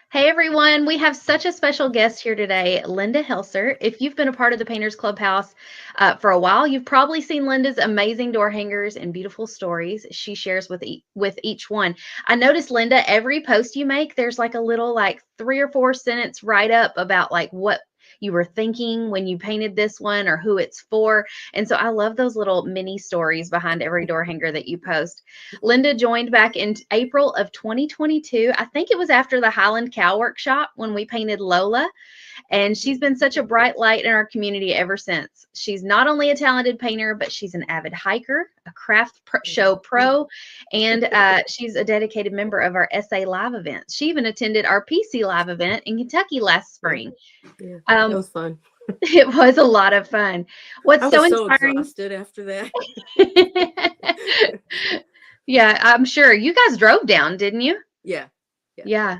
Hey everyone, we have such a special guest here today, Linda Helser. If you've been a part of the Painters Clubhouse for a while, you've probably seen Linda's amazing door hangers and beautiful stories she shares with each one. I noticed, Linda, every post you make, there's like a little like 3 or 4 sentence write up about like what you were thinking when you painted this one or who it's for. And so I love those little mini stories behind every door hanger that you post. Linda joined back in April of 2022. I think it was after the Highland Cow Workshop when we painted Lola. And she's been such a bright light in our community ever since. She's not only a talented painter, but she's an avid hiker, a show pro, and she's a dedicated member of our SA Live events. She even attended our PC Live event in Kentucky last spring. Yeah, that Um, was fun. it was a lot of fun. I What's so was so inspiring? exhausted after that. Yeah, I'm sure. You guys drove down, didn't you? Yeah, yeah. Yeah.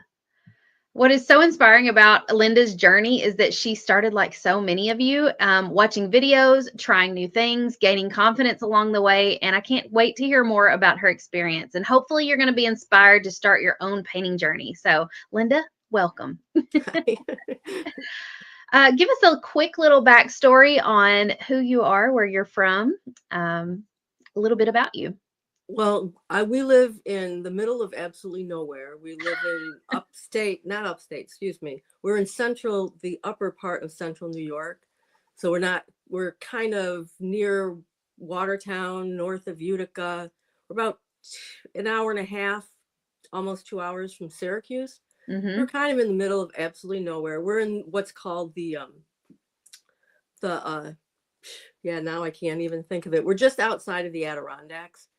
What is so inspiring about Linda's journey is that she started like so many of you, watching videos, trying new things, gaining confidence along the way. And I can't wait to hear more about her experience. And hopefully, you're going to be inspired to start your own painting journey. So, Linda, welcome. Give us a quick little backstory on who you are, where you're from, a little bit about you. Well, we live in the middle of absolutely nowhere. We live in upstate, not upstate, excuse me. We're in the upper part of central New York. So we're kind of near Watertown, north of Utica. We're about an hour and a half, almost 2 hours from Syracuse. We're Hmm. kind of in the middle of absolutely nowhere. We're in what's called the yeah, now I can't even think of it. We're just outside of the Adirondacks.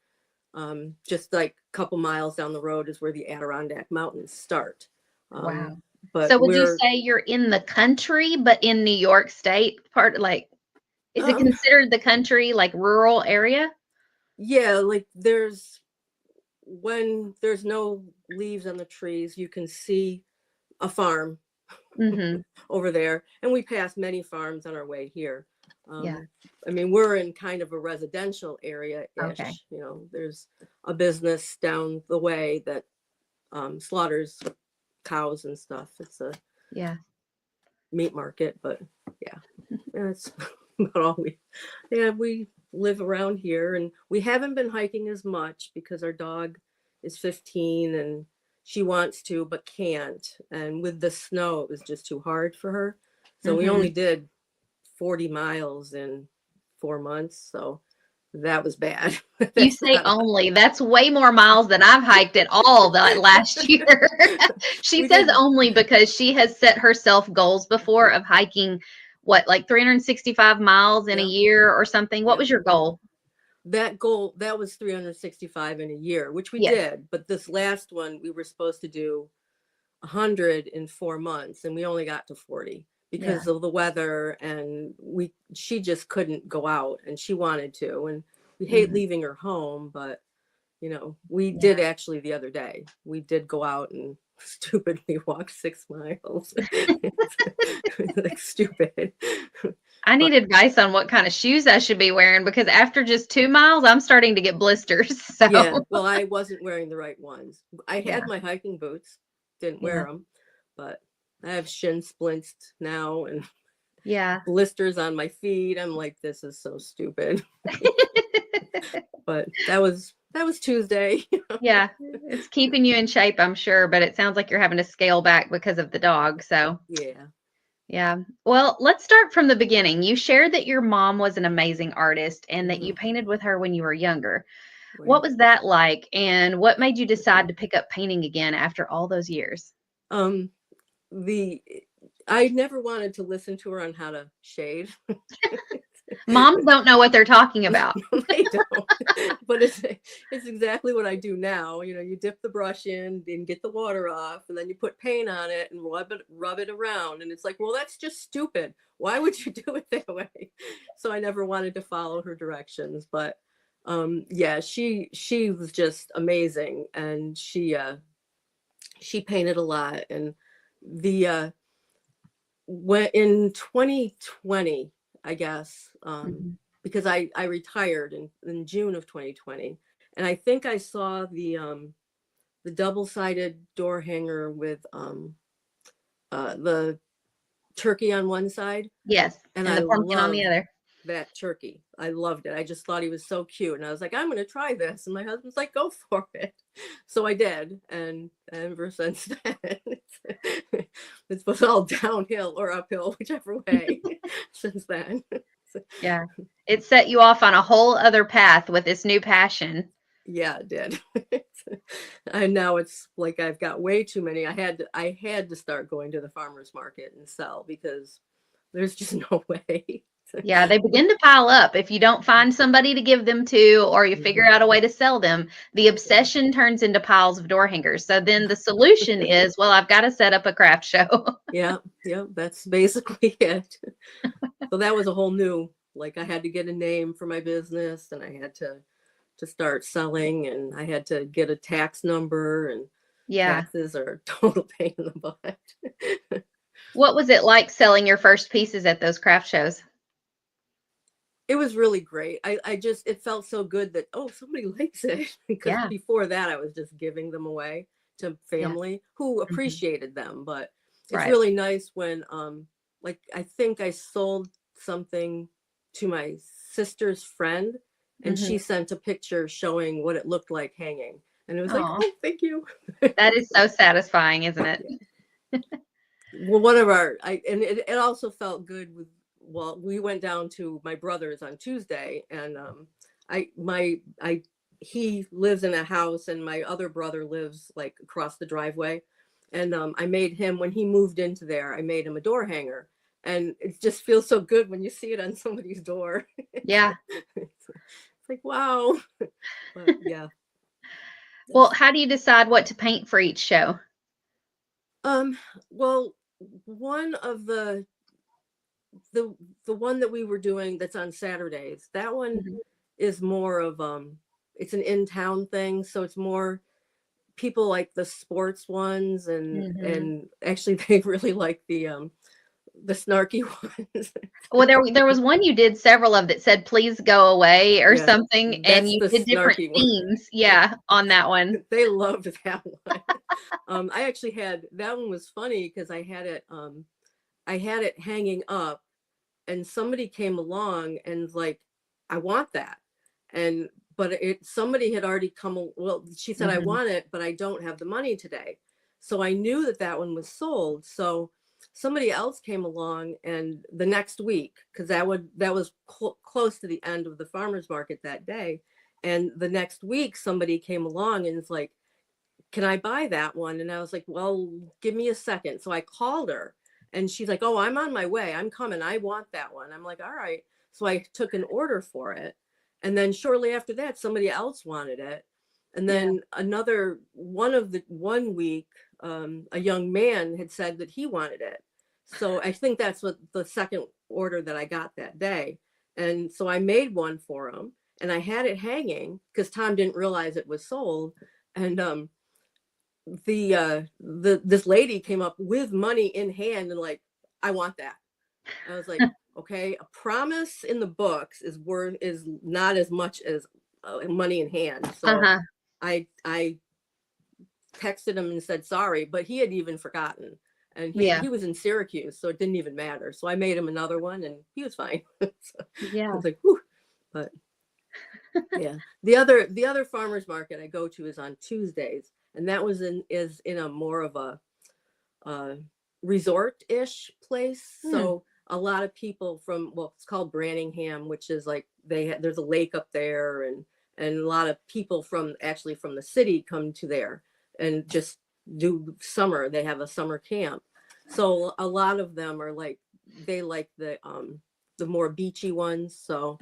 Just like a couple miles down the road is where the Adirondack Mountains start. Um, Wow. but So would you we're say you're in the country, but in New York State part, like, is it um considered the country, like rural area? yeah, like when there's no leaves on the trees, you can see a farm Mhm. over there, and we pass many farms on our way here. Yeah. Um, I mean, we're in kind of a residential area Okay. ish. There's a business down the way that slaughters cows and stuff. It's a Yeah. meat market, but yeah, that's about all we live around here, and we haven't been hiking as much because our dog is 15 and she wants to but can't, and with the snow it was just too hard for her, so we only Mhm. did 40 miles in 4 months, so that was bad. You That's say not a only. That's way more miles than I've hiked at all that last year. She we says did only because she has set herself goals before of hiking, what, like 365 miles in a yeah, year or something. What yeah. was your goal? That goal, that was 365 in a year, which we Yes. did, but this last one we were supposed to do 100 in 4 months, and we only got to 40 Yeah. because of the weather, and she just couldn't go out, and she wanted to, and we hate Mhm. leaving her home, but we did Yeah. actually the other day. We did go out and stupidly walk 6 miles. Like stupid. I But need advice on what kind of shoes I should be wearing because after just 2 miles, I'm starting to get blisters. yeah, So, well, I wasn't wearing the right ones. I had yeah, my hiking boots, didn't wear yeah, them, but I have shin splints now and yeah. blisters on my feet. I'm like, this is so stupid. But that was Tuesday. Yeah, it's keeping you in shape, I'm sure, but it sounds like you're having to scale back because of the dog. So, Yeah. yeah. Well, let's start from the beginning. You shared that your mom was an amazing artist and that you Hmm. painted with her when you were younger. What Right. was that like? And what made you decide to pick up painting again after all those years? Um, the I never wanted to listen to her on how to shade. Moms don't know what they're talking about. They don't. But it's exactly what I do now. You dip the brush in and get the water off, and then you put paint on it and rub it around. And it's like, well, that's just stupid. Why would you do it that way? So I never wanted to follow her directions. But yeah, she was just amazing, and she painted a lot. And the when in 2020, I guess, Mhm. because I retired in June of 2020, and I think I saw the double-sided door hanger with the turkey on one side, Yes, and and I the pumpkin on the loved other. that turkey. I loved it. I just thought he was so cute, and I was like, I'm going to try this. And my husband's like, go for it. So I did, and ever since then, it's been all downhill or uphill, whichever way. Since then, Yeah. It set you off on a whole other path with this new passion. yeah, it did. And now it's like I've got way too many. I had to start going to the farmers market and sell because there's just no way. Yeah, they begin to pile up. If you don't find somebody to give them to, or you figure Mhm. out a way to sell them, the obsession turns into piles of door hangers. So then the solution is, well, I've got to set up a craft show. Yeah, yeah, that's basically it. So that was a whole new, like I had to get a name for my business, and I had to start selling, and I had to get a tax number, and Yeah. taxes are a total pain in the butt. What was it like selling your first pieces at those craft shows? It was really great. I just, it felt so good that, oh, somebody likes it. Because Yeah. before that, I was just giving them away to Yeah. family who Mhm. appreciated them. But it's Right. really nice when, like, I think I sold something to my sister's friend, and she Mhm. sent a picture showing what it looked like hanging. And it was like, Oh, oh, thank you. that is so satisfying, isn't it? Yeah. Well, one of our, and it also felt good with, well, we went down to my brother's on Tuesday, and he lives in a house, and my other brother lives like across the driveway. And I made him, when he moved into there, I made him a door hanger. And it just feels so good when you see it on somebody's door. Yeah. It's like, wow. But yeah. Well, That's, how do you decide what to paint for each show? um, well, one of the the one that we were doing that's on Saturdays, that one Mhm. is more of it's an in-town thing, so it's more people like the sports ones, Mhm. and actually they really like the snarky ones. Well, there was one you did several of that said, "Please go away," or Yeah, something, and that's you the did different snarky one. themes, yeah, on that one. They loved that one. I actually had, that one was funny because I had it hanging up, and somebody came along and was like, I want that. And but it somebody had already well, she said, I Mhm. want it, but I don't have the money today. So I knew that that one was sold. So somebody else came along, and the next week, because that was close to the end of the farmers market that day, and the next week somebody came along and it's like, can I buy that one? And I was like, well, give me a second. So I called her, and she's like, oh, I'm on my way. I'm coming. I want that one. I'm like, all right. So I took an order for it. And then shortly after that, somebody else wanted it. And Yeah. then another one of the one week, a young man had said that he wanted it. So I think that's what the second order that I got that day. And so I made one for him, and I had it hanging because Tom didn't realize it was sold. And the this lady came up with money in hand and like, I want that. I was like, okay, a promise in the books is not as much as money in hand. So Uh-huh. I texted him and said sorry, but he had even forgotten, and Yeah. he was in Syracuse, so it didn't even matter. So I made him another one, and he was fine. So I Yeah. was like, whew. But yeah, the other farmers market I go to is on Tuesdays, and that was is in a more of a resort-ish place. Hmm. So a lot of people from, well, it's called Branningham, which is like there's a lake up there, and a lot of people from, actually from the city, come to there and just do summer. They have a summer camp. So a lot of them are like, they like the more beachy ones. So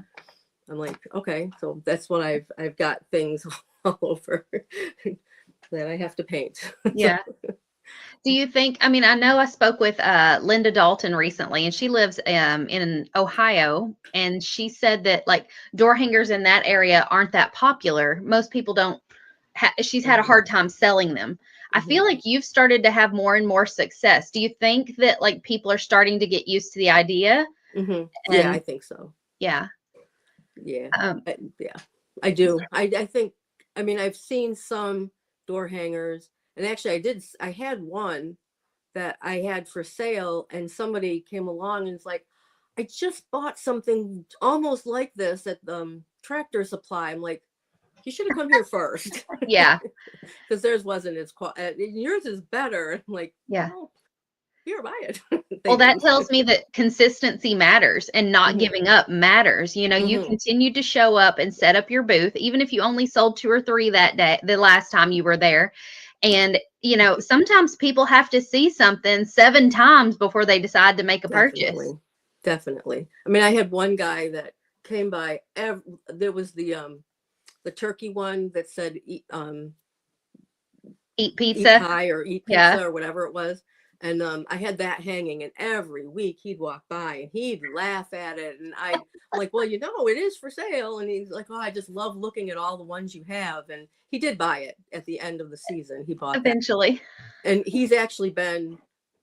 I'm like, okay, so that's what I've got things all over that I have to paint. So Yeah. Do you think, I mean, I know I spoke with Linda Dalton recently, and she lives in Ohio, and she said that like door hangers in that area aren't that popular. Most people don't, she's had a mhm, hard time selling them. I mhm. feel like you've started to have more and more success. Do you think that like people are starting to get used to the idea? Yeah, I And think so. yeah, Yeah, um, yeah, I do. I think, I've seen some door hangers, and actually I had one that I had for sale, and somebody came along and it's like, I just bought something almost like this at the Tractor Supply. I'm like, you should have come here first. Yeah. Because theirs wasn't as yours is better. I'm like, Yeah. well, here, buy it. Well, that tells me that consistency matters and not Mhm. giving up matters. You know, you Mhm. continued to show up and set up your booth, even if you only sold 2 or 3 that day, the last time you were there. And, you know, sometimes people have to see something 7 times before they decide to make a purchase. Definitely. I mean, I had one guy that came by. There was the turkey one that said Eat eat pizza. pie or eat Yeah. pizza or whatever it was. And I had that hanging, and every week he'd walk by and he'd laugh at it. And I'm like, well, you know, it is for sale. And he's like, oh, I just love looking at all the ones you have. And he did buy it at the end of the season. He bought that. Eventually. And he's actually been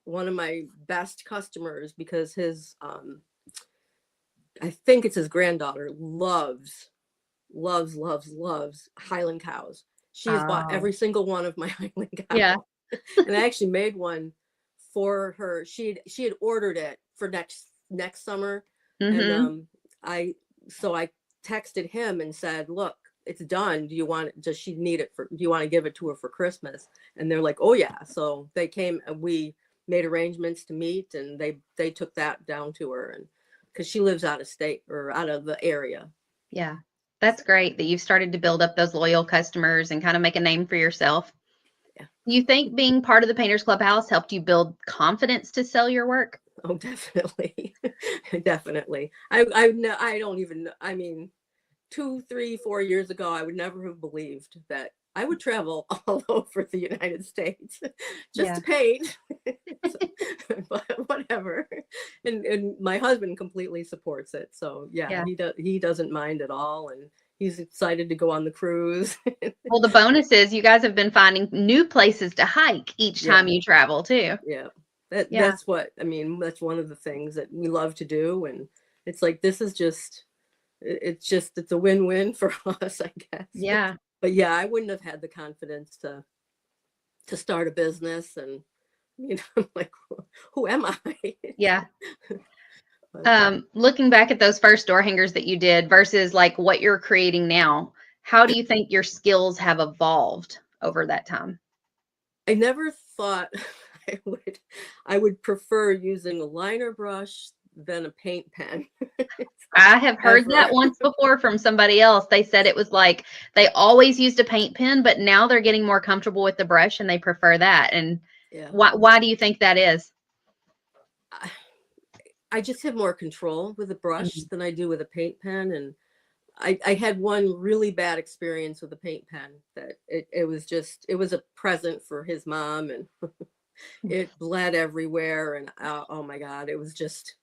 one of my best customers because his, I think it's his granddaughter, loves Highland cows. She has bought Oh. every single one of my Highland cows. Yeah. And I actually made one for her. She had ordered it for next summer. Mhm. And I texted him and said, look, it's done. Does she need it do you want to give it to her for Christmas? And they're like, oh yeah. So they came and we made arrangements to meet, and they took that down to her, and because she lives out of state or out of the area. Yeah. That's great that you've started to build up those loyal customers and kind of make a name for yourself. Yeah. You think being part of the Painters Clubhouse helped you build confidence to sell your work? Oh, definitely. Definitely. I don't even, I mean, 2, 3, 4 years ago, I would never have believed that I would travel all over the United States just Yeah. to paint. But whatever. And my husband completely supports it. So yeah, Yeah. he doesn't mind at all, and he's excited to go on the cruise. Well, the bonus is you guys have been finding new places to hike each Yeah. time you travel too. Yeah. Yeah. That's what I mean. That's one of the things that we love to do. And it's like, this is just, it's a win-win for us, I guess. Yeah. But yeah, I wouldn't have had the confidence to start a business. And I'm like, who am I? Yeah. But, Looking back at those first door hangers that you did versus like what you're creating now, how do you think your skills have evolved over that time? I never thought I would prefer using a liner brush than a paint pen. I have heard Ever. that once before from somebody else. They said it was like they always used a paint pen, but now they're getting more comfortable with the brush and they prefer that. And Yeah. why do you think that is? I just have more control with a brush Mhm. than I do with a paint pen. And I had one really bad experience with a paint pen that it was a present for his mom, and it bled everywhere. And oh my God, it was just,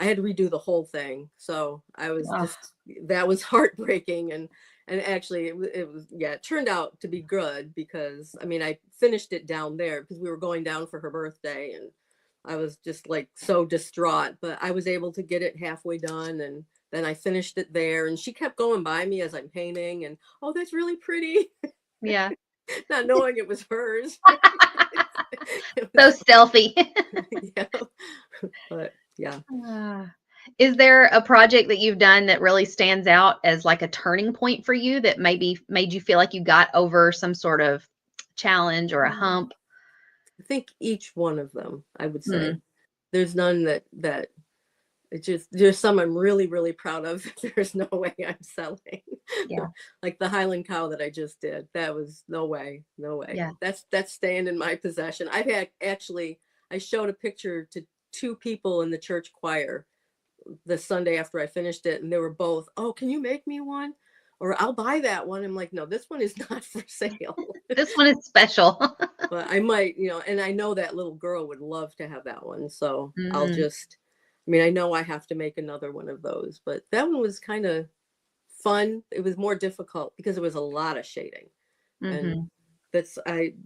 I had to redo the whole thing. So I was Oh, that was heartbreaking. And actually it was, yeah, it turned out to be good because I mean, I finished it down there because we were going down for her birthday, and I was just like so distraught, but I was able to get it halfway done. And then I finished it there, and she kept going by me as I'm painting, and oh, that's really pretty, yeah. not knowing it was hers. It So was, stealthy. yeah. But yeah. Ah. Is there a project that you've done that really stands out as like a turning point for you that maybe made you feel like you got over some sort of challenge or a hump? I think each one of them, I would say, Hmm. there's none that it just, there's some I'm really, really proud of. There's no way I'm selling. Yeah. Like the Highland cow that I just did. That was no way, no way. Yeah. That's staying in my possession. I've had actually, I showed a picture to 2 people in the church choir the Sunday after I finished it, and they were both, "Oh, can you make me one? Or I'll buy that one." I'm like, "No, this one is not for sale." This one is special. But I might, and I know that little girl would love to have that one. So I'll Hmm. just, I mean, I know I have to make another one of those, but that one was kind of fun. It was more difficult because it was a lot of shading. And Hmm.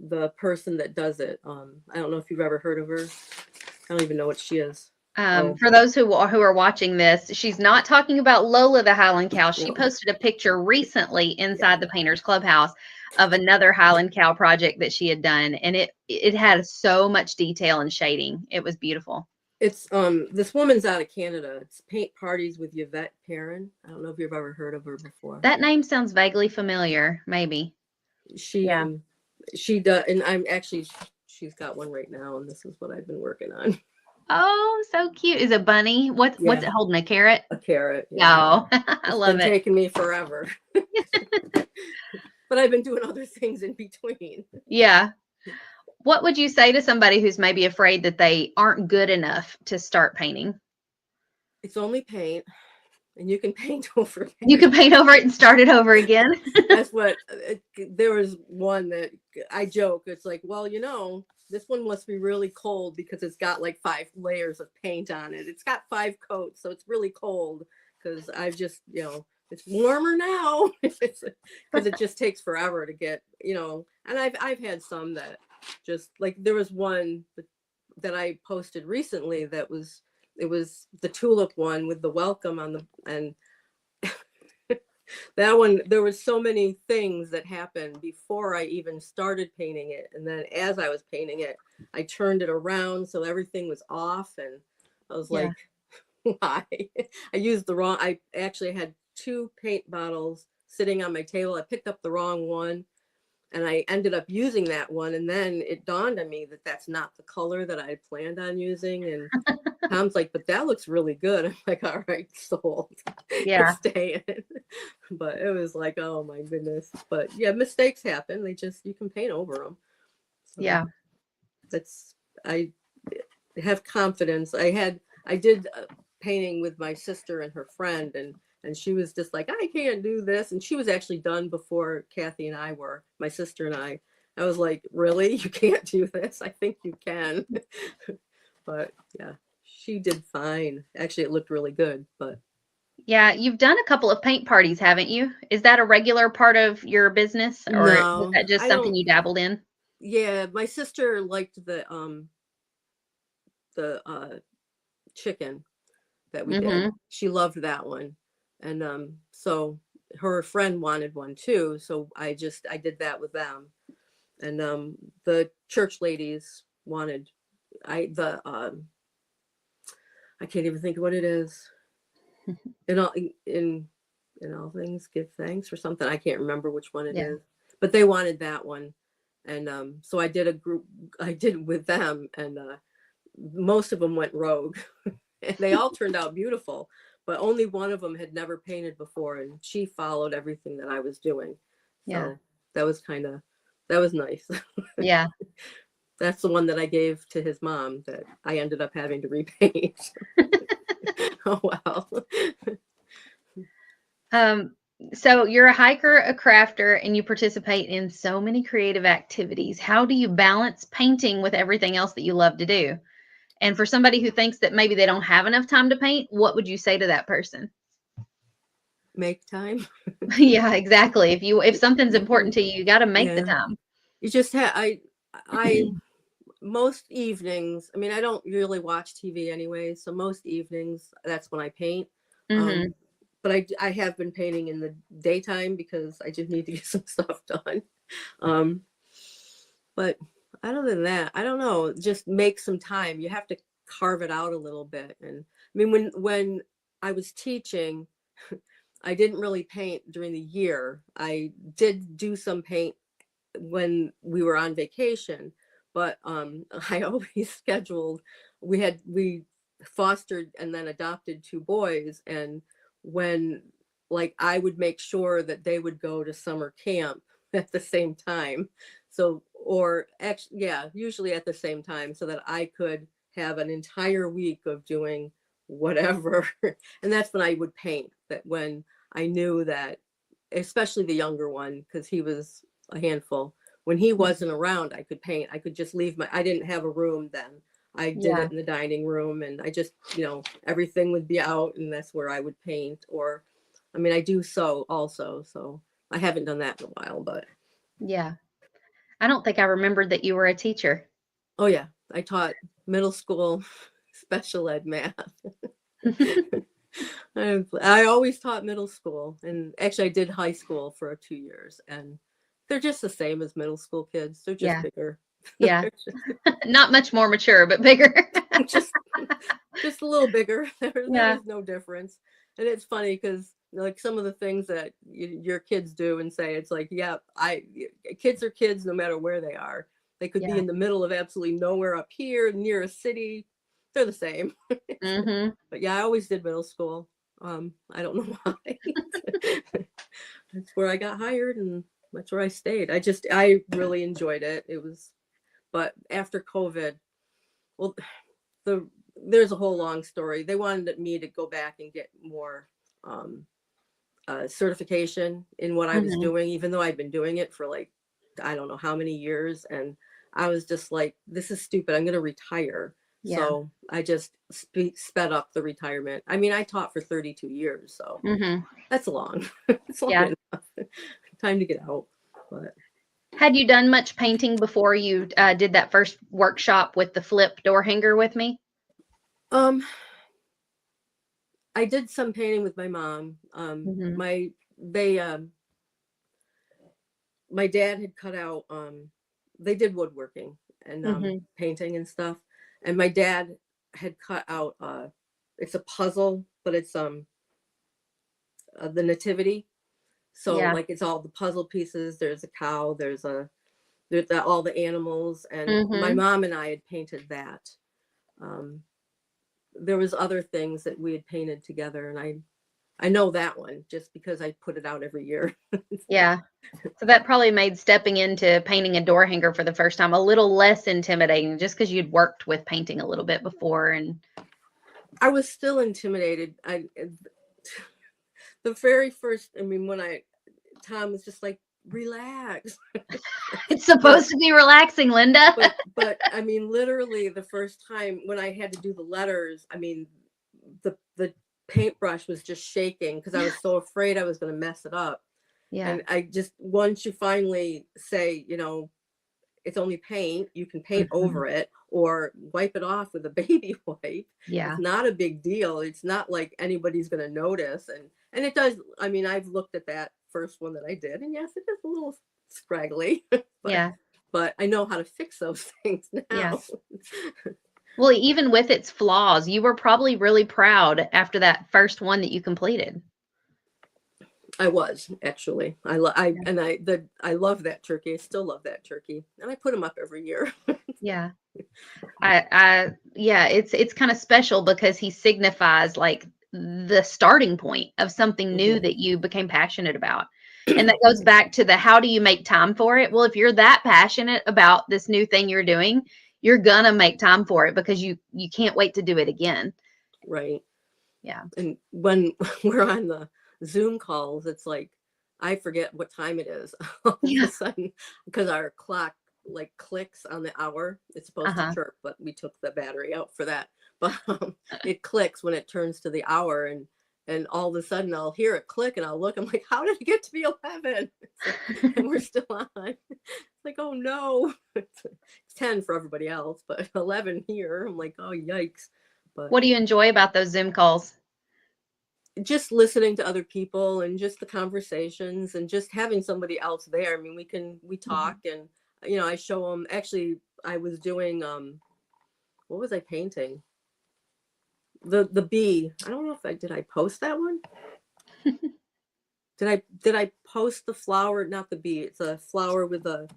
the person that does it, I don't know if you've ever heard of her. I don't even know what she is. Oh, For those who are watching this, she's not talking about Lola the Highland cow. She no. posted a picture recently Yeah. inside the Painters Clubhouse of another Highland cow project that she had done, and it had so much detail and shading. It was beautiful. It's this woman's out of Canada. It's Paint Parties with Yvette Perrin. I don't know if you've ever heard of her before. That name sounds vaguely familiar, maybe. She Yeah. she does, and I'm actually, she's got one right now, and this is what I've been working on. Oh, so cute. Is it bunny? What's Yeah, it holding? A carrot? a carrot. Yeah, Oh, I it's love been it. taking me forever, but I've been doing other things in between. Yeah. What would you say to somebody who's maybe afraid that they aren't good enough to start painting? It's only paint, and you can paint over paint. You can paint over it and start it over again. That's what there was one that I joke. It's like, well, this one must be really cold because it's got like 5 layers of paint on it. It's got 5 coats, so it's really cold because I've just, it's warmer now because it just takes forever to get, and I've had some that just like, there was one that I posted recently that was, it was the tulip one with the welcome on and that one, there was so many things that happened before I even started painting it. And then as I was painting it, I turned it around so everything was off. And I was Yeah. like, why? I actually had 2 paint bottles sitting on my table. I picked up the wrong one and I ended up using that one. And then it dawned on me that that's not the color that I had planned on using. And Tom's like, but that looks really good. I'm like, all right, sold. Yeah. It's staying. But it was like, oh my goodness. But yeah, mistakes happen. You can paint over them. So Yeah. I have confidence. I did painting with my sister and her friend, and she was just like, I can't do this. And she was actually done before Kathy and I were, my sister and I. I was like, really? You can't do this? I think you can. But yeah, she did fine. Actually, it looked really good, but Yeah. You've done a couple of paint parties, haven't you? Is that a regular part of your business, or was no, that just I something don't. you dabbled in? Yeah, my sister liked the chicken that we did. Mm-hmm. She loved that one. And so her friend wanted one too. So I did that with them. And the church ladies wanted I the I can't even think of what it is. In all in all things give thanks or something. I can't remember which one it Yeah. is. But they wanted that one. And so I did with them, and most of them went rogue. And they all turned out beautiful, but only one of them had never painted before, and she followed everything that I was doing. Yeah. So that was that was nice. Yeah. That's the one that I gave to his mom that I ended up having to repaint. Oh wow. So you're a hiker, a crafter, and you participate in so many creative activities. How do you balance painting with everything else that you love to do? And for somebody who thinks that maybe they don't have enough time to paint, what would you say to that person? Make time. Yeah, exactly. If something's important to you, you got to make the Yeah. time. You just have I most evenings, I mean, I don't really watch TV anyway, so most evenings that's when I paint. Hmm. Um, but I have been painting in the daytime because I just need to get some stuff done. Um, but other than that, I don't know, just make some time. You have to carve it out a little bit. And I mean, when I was teaching, I didn't really paint during the year. I did do some paint when we were on vacation, but I always scheduled. We fostered and then adopted 2 boys, and when like I would make sure that they would go to summer camp at the same time. So, or actually, yeah, usually at the same time, so that I could have an entire week of doing whatever. And that's when I would paint. That when I knew that, especially the younger one, because he was a handful. When he wasn't around, I could paint. I could just leave I didn't have a room then. I did Yeah. it in the dining room, and I just, everything would be out, and that's where I would paint. Or, I mean, I do sew also. So I haven't done that in a while, but Yeah. I don't think I remembered that you were a teacher. oh yeah, I taught middle school special ed math. I always taught middle school, and actually I did high school for 2 years, and They're just the same as middle school kids. They're just Yeah. bigger. Yeah. Not much more mature, but bigger. just a little bigger. There Yeah. is no difference. And it's funny because like some of the things that your kids do and say, it's like, yeah, kids are kids no matter where they are. They could be in the middle of absolutely nowhere up here near a city. They're the same. Mm-hmm. But yeah, I always did middle school. I don't know why. That's where I got hired and that's where I stayed. I really enjoyed it. But after COVID, well, there's a whole long story. They wanted me to go back and get more certification in what I was doing, even though I'd been doing it for like, I don't know how many years. And I was just like, this is stupid. I'm going to retire. Yeah. So I just sped up the retirement. I mean, I taught for 32 years, so that's long. It's long enough. Time to get out. But had you done much painting before you did that first workshop with the flip door hanger with me? I did some painting with my mom. My dad had cut out, they did woodworking and painting and stuff. And my dad had cut out, it's a puzzle, but it's the nativity. So like it's all the puzzle pieces. There's a cow, there's all the animals. And my mom and I had painted that. There was other things that we had painted together, and I know that one just because I put it out every year. Yeah. So that probably made stepping into painting a door hanger for the first time a little less intimidating, just because you'd worked with painting a little bit before. And I was still intimidated. The very first, I mean, Tom was just like, relax. It's supposed to be relaxing, Linda. but I mean, literally the first time when I had to do the letters, I mean, the paintbrush was just shaking because I was so afraid I was going to mess it up. Yeah. And I just, once you finally say, it's only paint, you can paint over it or wipe it off with a baby wipe. Yeah. It's not a big deal. It's not like anybody's going to notice. And it does. I mean, I've looked at that first one that I did, and yes, it is a little scraggly. But I know how to fix those things now. Yeah. Well, even with its flaws, you were probably really proud after that first one that you completed. I was actually. I love that turkey. I still love that turkey, and I put them up every year. Yeah. It's kind of special because he signifies like the starting point of something new that you became passionate about. And that goes back to how do you make time for it? Well, if you're that passionate about this new thing you're doing, you're gonna make time for it because you can't wait to do it again. Right. Yeah. And when we're on the Zoom calls, it's like I forget what time it is all of a sudden because our clock like clicks on the hour. It's supposed to chirp, but we took the battery out for that. But it clicks when it turns to the hour, and all of a sudden I'll hear it click and I'll look. I'm like, how did it get to be 11? And we're still on. It's like, oh no, it's 10 for everybody else, but 11 here. I'm like, oh yikes. But what do you enjoy about those Zoom calls? Just listening to other people and just the conversations and just having somebody else there. I mean, we talk and, I show them. Actually, I was doing, what was I painting? The bee. I don't know if did I post that one? Did I post the flower? Not the bee. It's a flower with a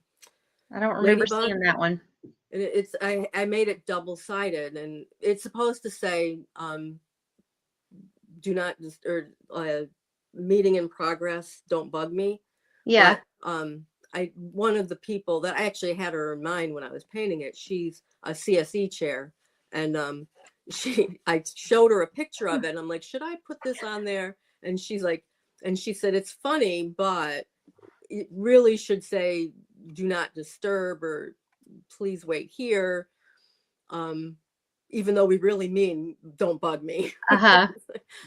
I don't remember seeing that one. And I made it double-sided, and it's supposed to say, do not meeting in progress, don't bug me. Yeah. But one of the people that I actually had her in mind when I was painting it, she's a CSE chair, and I showed her a picture of it, and I'm like, should I put this on there? And she said, it's funny, but it really should say do not disturb or please wait here. Even though we really mean don't bug me.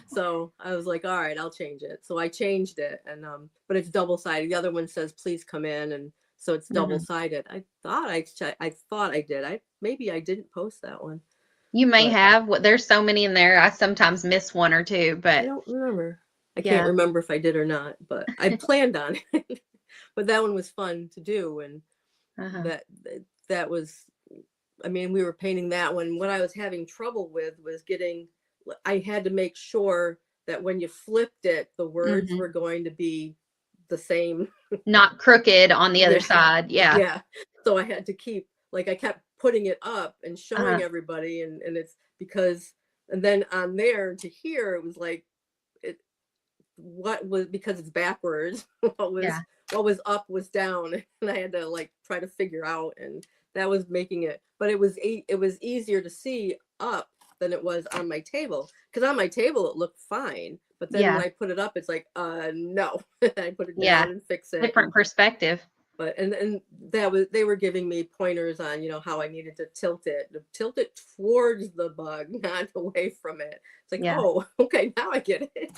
So I was like, all right, I'll change it. So I changed it, and but it's double-sided. The other one says please come in, and so it's double-sided. I thought I did. Maybe I didn't post that one. You may have. There's so many in there. I sometimes miss one or two, but I don't remember. I can't remember if I did or not, but I planned on it. but that one was fun to do. And Uh-huh. that was, I mean, we were painting that one. What I was having trouble with was I had to make sure that when you flipped it, the words Hmm. were going to be the same. Not crooked on the other Yeah. side. Yeah. Yeah. So I had to keep, like, I kept putting it up and Uh-huh. showing everybody. And it's because, and then on there to here, it was like, it, what was, because it's backwards, Yeah. what was up was down. And I had to like try to figure out, and that was making it, but it was easier to see up than it was on my table, because on my table it looked fine, but then when Yeah. I put it up, it's like, no. I put it Yeah. down and fix it. Different perspective. But and that was, they were giving me pointers on, how I needed to tilt it towards the bug, not away from it. It's like, Yeah. oh, okay, now I get it.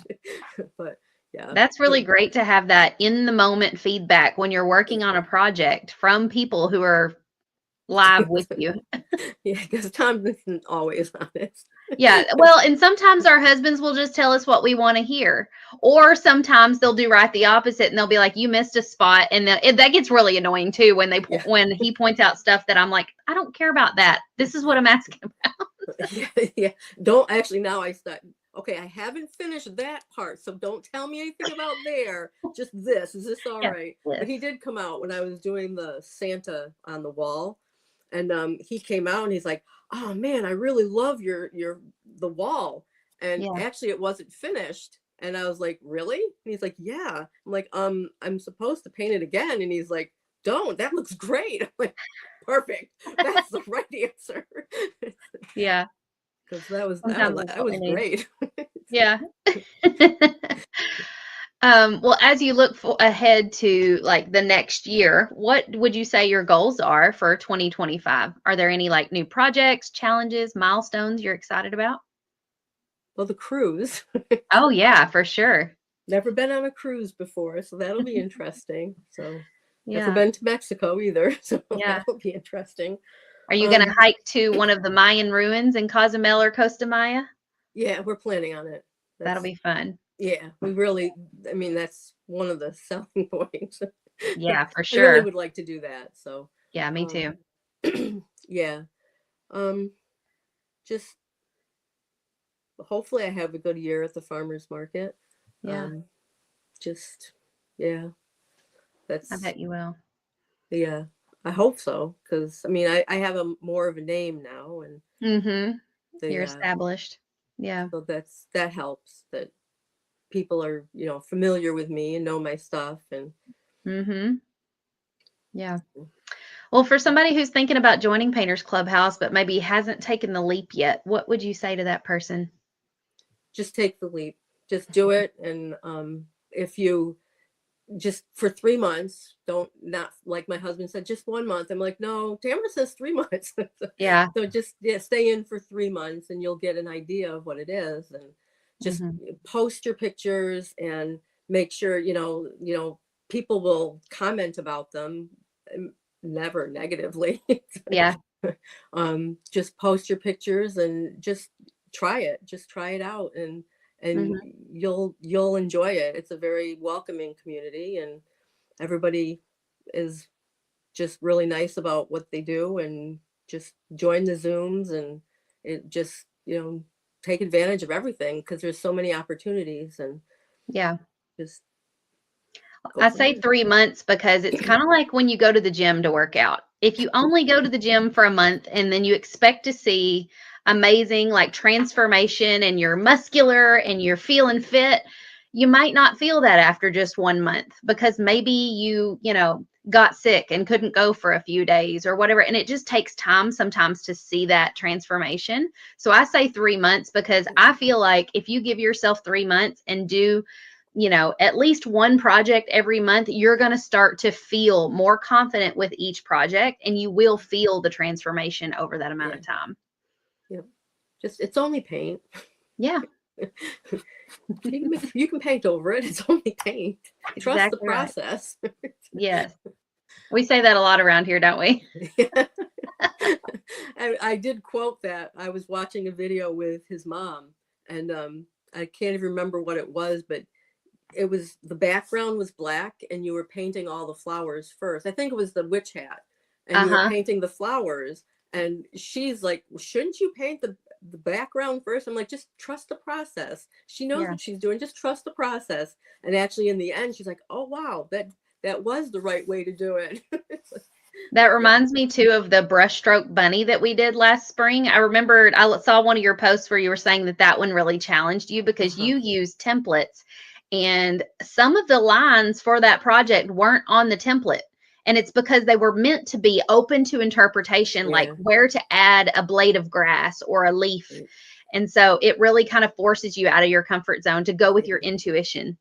But yeah, That's really great to have that in the moment feedback when you're working on a project from people who are live with you. yeah, because Tom isn't always honest. Yeah. Well, and sometimes our husbands will just tell us what we want to hear. Or sometimes they'll do right the opposite and they'll be like, you missed a spot. And that gets really annoying too when Yeah. when he points out stuff that I'm like, I don't care about that. This is what I'm asking about. Yeah, yeah. Don't actually, now I start, okay, I haven't finished that part, so don't tell me anything about there. Just this. Is this all Yeah. right? But Yes. he did come out when I was doing the Santa on the wall. And he came out and he's like, oh man, I really love the wall. And Yeah. actually it wasn't finished. And I was like, really? And he's like, yeah. I'm like, I'm supposed to paint it again. And he's like, don't, that looks great. I'm like, perfect. That's the right answer. Yeah. Because that was, Sometimes that's that what we was need. great. Yeah. Well, as you look ahead to like the next year, what would you say your goals are for 2025? Are there any like new projects, challenges, milestones you're excited about? Well, the cruise. Oh yeah, for sure. Never been on a cruise before, so that'll be interesting. So never Yeah. been to Mexico either, so Yeah. that'll be interesting. Are you going to Um, hike to one of the Mayan ruins in Cozumel or Costa Maya? yeah, we're planning on it. That'll That's, be fun. yeah, we really, I mean, that's one of the selling points. Yeah, for I really sure. would like to do that. So, Yeah, me um, too. yeah, um, just hopefully I have a good year at the farmer's market. Yeah, Um, just, yeah, I that's, bet you will. yeah, I hope so. Cause I mean, I have a more of a name now, and Mm-hmm. the, You're established. Yeah. so that helps, that people are, familiar with me and know my stuff. And Mm-hmm. Yeah. Well, for somebody who's thinking about joining Painters Clubhouse, but maybe hasn't taken the leap yet, what would you say to that person? just take the leap, just do it. And if you just for 3 months, don't, not like my husband said, just 1 month. I'm like, no, Tamara says 3 months. Yeah. So just, yeah, stay in for 3 months and you'll get an idea of what it is. And just Hmm. post your pictures and make sure, people will comment about them, never negatively. Yeah. Just post your pictures and just try it out. And Hmm. you'll enjoy it. It's a very welcoming community, and everybody is just really nice about what they do, and just join the Zooms, and it just, take advantage of everything, because there's so many opportunities, and Yeah. just go I from say there. 3 months because it's kind of like when you go to the gym to work out. If you only go to the gym for a month and then you expect to see amazing like transformation and you're muscular and you're feeling fit, you might not feel that after just 1 month because maybe got sick and couldn't go for a few days or whatever. And it just takes time sometimes to see that transformation. So I say 3 months because I feel like if you give yourself 3 months and do at least one project every month, you're going to start to feel more confident with each project and you will feel the transformation over that amount Yeah, of time. yeah. Just, it's only paint. Yeah, You can paint over it. It's only paint. Trust the exactly right. process. Yes. We say that a lot around here, don't we? Yeah. I did quote that. I was watching a video with his mom, and I can't even remember what it was, but it was, the background was black and you were painting all the flowers first. I think it was the witch hat, and you were Uh-huh. painting the flowers. And she's like, well, shouldn't you paint the background first? I'm like, just trust the process. She knows Yeah. what she's doing. Just trust the process. And actually, in the end, she's like, oh wow, that was the right way to do it. That Yeah. reminds me too of the brushstroke bunny that we did last spring. I remembered I saw one of your posts where you were saying that that one really challenged you because Uh-huh. you used templates, and some of the lines for that project weren't on the template. And it's because they were meant to be open to interpretation, like Yeah. where to add a blade of grass or a leaf. Right. And so it really kind of forces you out of your comfort zone to go with your Yeah. intuition.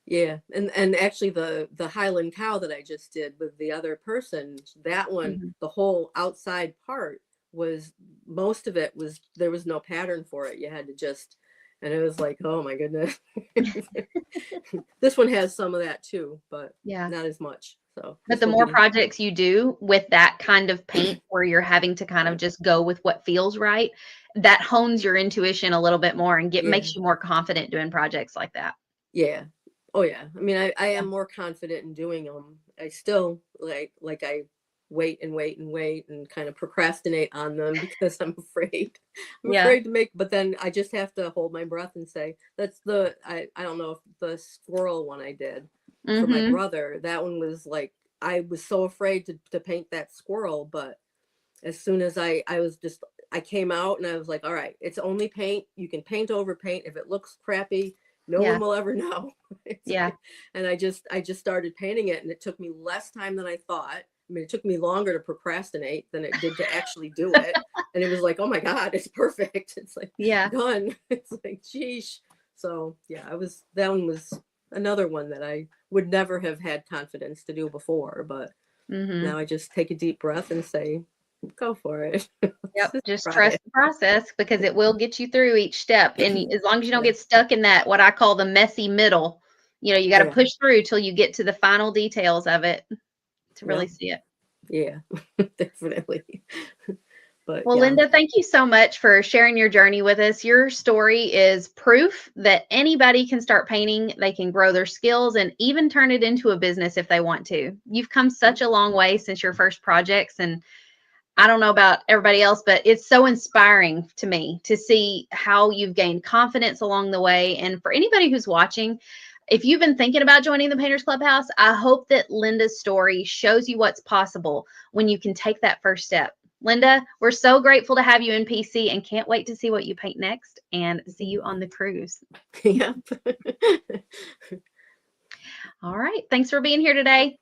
Yeah, and actually the Highland cow that I just did with the other person, that one, Mhm. the whole outside part was, most of it was, there was no pattern for it. You had to just, and it was like, oh my goodness. This one has some of that too, but Yeah. not as much. So But this the will more be, projects you do with that kind of paint where you're having to kind of right. just go with what feels right, that hones your intuition a little bit more and Yeah, makes you more confident doing projects like that. yeah. Oh yeah. I mean, I Yeah. am more confident in doing them. I still like I wait and wait and wait and kind of procrastinate on them because I'm afraid. I'm Yeah. afraid to make, but then I just have to hold my breath and say, that's the, I don't know if the squirrel one I did for my Mhm. brother, that one was like, I was so afraid to paint that squirrel, but as soon as I was just, I came out and I was like, all right, it's only paint. You can paint over paint. If it looks crappy, no one Yeah. will ever know. It's Yeah. like, and I just started painting it, and it took me less time than I thought. I mean, it took me longer to procrastinate than it did to actually do it. And it was like, oh my God, it's perfect. It's like Yeah. done. It's like, geesh. So yeah, that one was another one that I would never have had confidence to do before, but Mhm. now I just take a deep breath and say, go for it. Let's Yep. just Just try trust it. the process because it will get you through each step. And as long as you don't Yeah. get stuck in that, what I call the messy middle, you got to Yeah. push through till you get to the final details of it to Yeah. really see it. Yeah. Definitely. But Well, yeah. Linda, thank you so much for sharing your journey with us. Your story is proof that anybody can start painting, they can grow their skills, and even turn it into a business if they want to. You've come such a long way since your first projects, and I don't know about everybody else, but it's so inspiring to me to see how you've gained confidence along the way. And for anybody who's watching, if you've been thinking about joining the Painters Clubhouse, I hope that Linda's story shows you what's possible when you can take that first step. Linda, we're so grateful to have you in PC and can't wait to see what you paint next and see you on the cruise. Yeah. All right. Thanks for being here today.